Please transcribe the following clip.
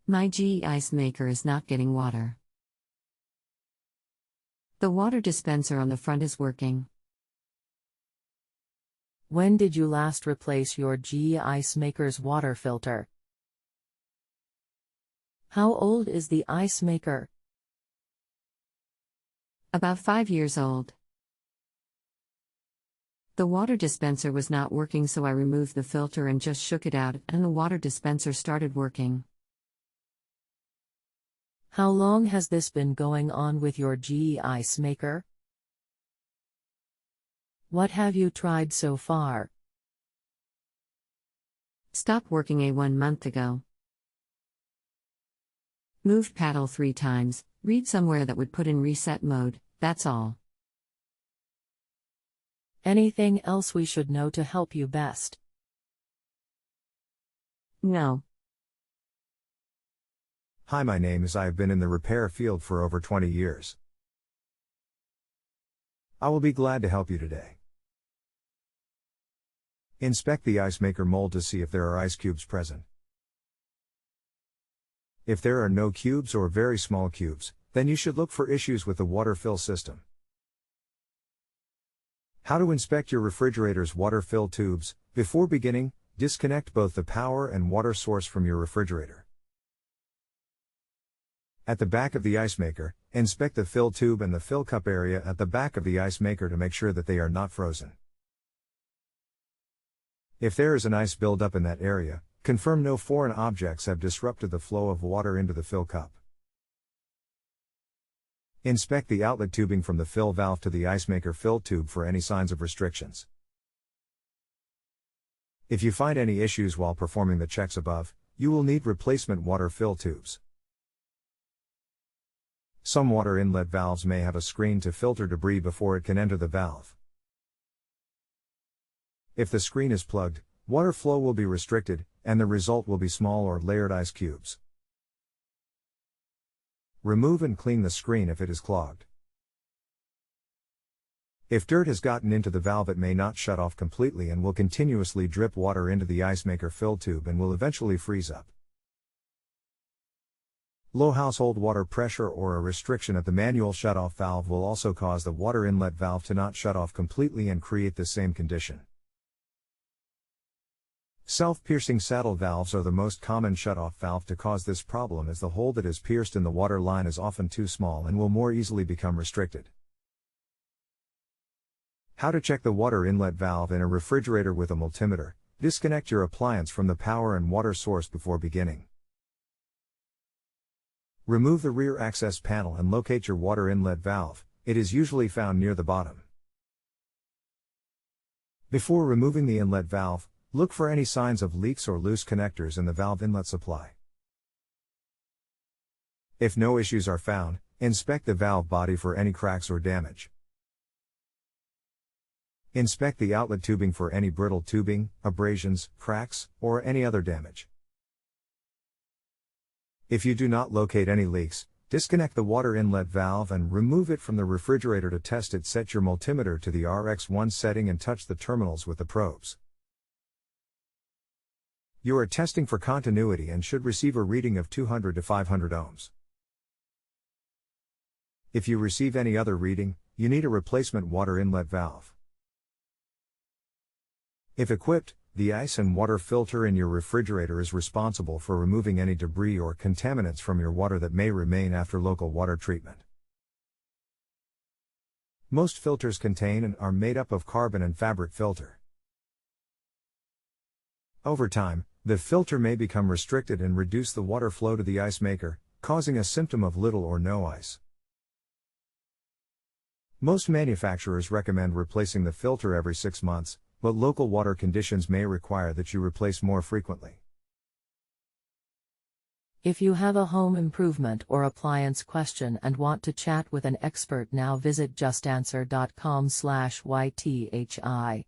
My GE ice maker is not getting water. The water dispenser on the front is working. When did you last replace your GE ice maker's water filter? How old is the ice maker? About 5 years old. The water dispenser was not working, so I removed the filter and just shook it out, and the water dispenser started working. How long has this been going on with your GE ice maker? What have you tried so far? Stopped working 1 month ago. Moved paddle 3 times, read somewhere that would put in reset mode, that's all. Anything else we should know to help you best? No. Hi, my name is I have been in the repair field for over 20 years. I will be glad to help you today. Inspect the ice maker mold to see if there are ice cubes present. If there are no cubes or very small cubes, then you should look for issues with the water fill system. How to inspect your refrigerator's water fill tubes. Before beginning, disconnect both the power and water source from your refrigerator. At the back of the ice maker, inspect the fill tube and the fill cup area at the back of the ice maker to make sure that they are not frozen. If there is an ice buildup in that area, confirm no foreign objects have disrupted the flow of water into the fill cup. Inspect the outlet tubing from the fill valve to the ice maker fill tube for any signs of restrictions. If you find any issues while performing the checks above, you will need replacement water fill tubes. Some water inlet valves may have a screen to filter debris before it can enter the valve. If the screen is plugged, water flow will be restricted, and the result will be small or layered ice cubes. Remove and clean the screen if it is clogged. If dirt has gotten into the valve, it may not shut off completely and will continuously drip water into the ice maker fill tube and will eventually freeze up. Low household water pressure or a restriction at the manual shutoff valve will also cause the water inlet valve to not shut off completely and create the same condition. Self-piercing saddle valves are the most common shutoff valve to cause this problem, as the hole that is pierced in the water line is often too small and will more easily become restricted. How to check the water inlet valve in a refrigerator with a multimeter. Disconnect your appliance from the power and water source before beginning. Remove the rear access panel and locate your water inlet valve. It is usually found near the bottom. Before removing the inlet valve, look for any signs of leaks or loose connectors in the valve inlet supply. If no issues are found, inspect the valve body for any cracks or damage. Inspect the outlet tubing for any brittle tubing, abrasions, cracks, or any other damage. If you do not locate any leaks, disconnect the water inlet valve and remove it from the refrigerator to test it. Set your multimeter to the RX1 setting and touch the terminals with the probes. You are testing for continuity and should receive a reading of 200 to 500 ohms. If you receive any other reading, you need a replacement water inlet valve. If equipped, the ice and water filter in your refrigerator is responsible for removing any debris or contaminants from your water that may remain after local water treatment. Most filters contain and are made up of carbon and fabric filter. Over time, the filter may become restricted and reduce the water flow to the ice maker, causing a symptom of little or no ice. Most manufacturers recommend replacing the filter every 6 months, but local water conditions may require that you replace more frequently. If you have a home improvement or appliance question and want to chat with an expert now, visit JustAnswer.com/YTHI.